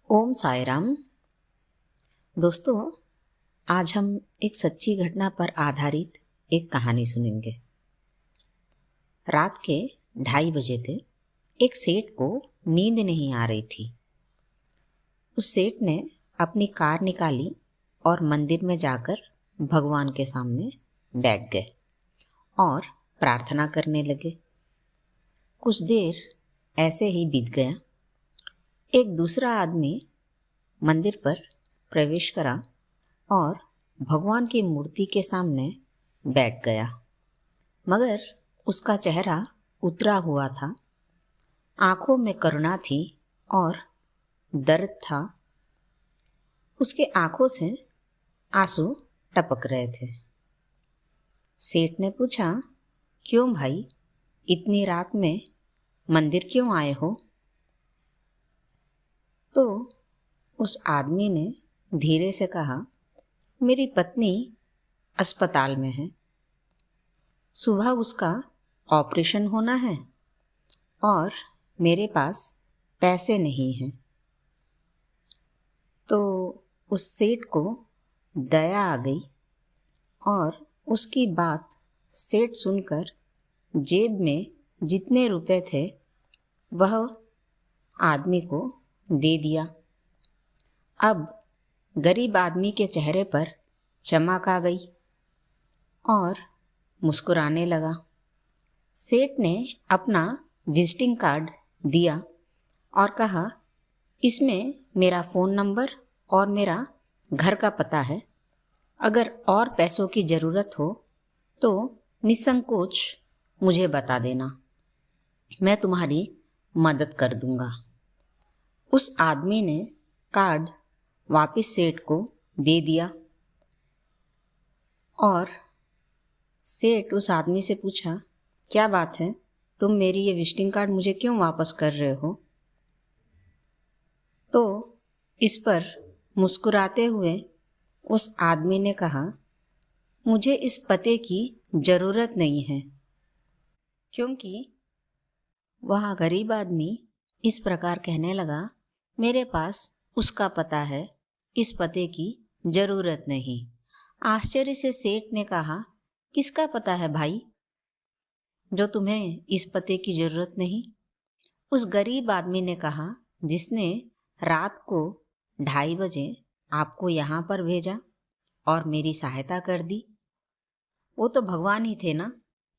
ओम साई राम। दोस्तों, आज हम एक सच्ची घटना पर आधारित एक कहानी सुनेंगे। रात के 2:30 थे। एक सेठ को नींद नहीं आ रही थी। उस सेठ ने अपनी कार निकाली और मंदिर में जाकर भगवान के सामने बैठ गए और प्रार्थना करने लगे। कुछ देर ऐसे ही बीत गया। एक दूसरा आदमी मंदिर पर प्रवेश करा और भगवान की मूर्ति के सामने बैठ गया, मगर उसका चेहरा उतरा हुआ था। आंखों में करुणा थी और दर्द था। उसके आंखों से आंसू टपक रहे थे। सेठ ने पूछा, क्यों भाई, इतनी रात में मंदिर क्यों आए हो? तो उस आदमी ने धीरे से कहा, मेरी पत्नी अस्पताल में है। सुबह उसका ऑपरेशन होना है और मेरे पास पैसे नहीं हैं। तो उस सेठ को दया आ गई और उसकी बात सेठ सुनकर जेब में जितने रुपए थे वह आदमी को दे दिया। अब गरीब आदमी के चेहरे पर चमक आ गई और मुस्कुराने लगा। सेठ ने अपना विजिटिंग कार्ड दिया और कहा, इसमें मेरा फ़ोन नंबर और मेरा घर का पता है। अगर और पैसों की ज़रूरत हो तो निसंकोच मुझे बता देना, मैं तुम्हारी मदद कर दूंगा। उस आदमी ने कार्ड वापस सेठ को दे दिया और सेठ उस आदमी से पूछा, क्या बात है, तुम मेरी ये विजिटिंग कार्ड मुझे क्यों वापस कर रहे हो? तो इस पर मुस्कुराते हुए उस आदमी ने कहा, मुझे इस पते की ज़रूरत नहीं है। क्योंकि वह गरीब आदमी इस प्रकार कहने लगा, मेरे पास उसका पता है, इस पते की ज़रूरत नहीं। आश्चर्य से सेठ ने कहा, किसका पता है भाई, जो तुम्हें इस पते की ज़रूरत नहीं? उस गरीब आदमी ने कहा, जिसने रात को 2:30 बजे आपको यहाँ पर भेजा और मेरी सहायता कर दी। वो तो भगवान ही थे ना,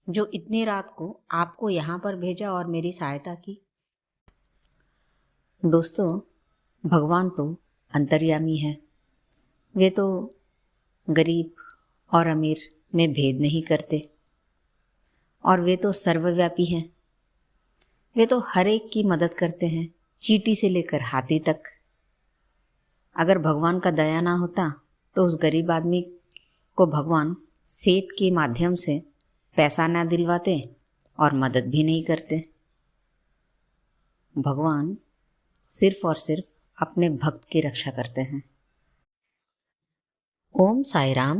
जो इतनी रात को आपको यहाँ पर भेजा और मेरी सहायता की। दोस्तों, भगवान तो अंतर्यामी है। वे तो गरीब और अमीर में भेद नहीं करते और वे तो सर्वव्यापी हैं। वे तो हर एक की मदद करते हैं, चींटी से लेकर हाथी तक। अगर भगवान का दया ना होता तो उस गरीब आदमी को भगवान सेठ के माध्यम से पैसा ना दिलवाते और मदद भी नहीं करते। भगवान सिर्फ और सिर्फ अपने भक्त की रक्षा करते हैं। ओम साई राम।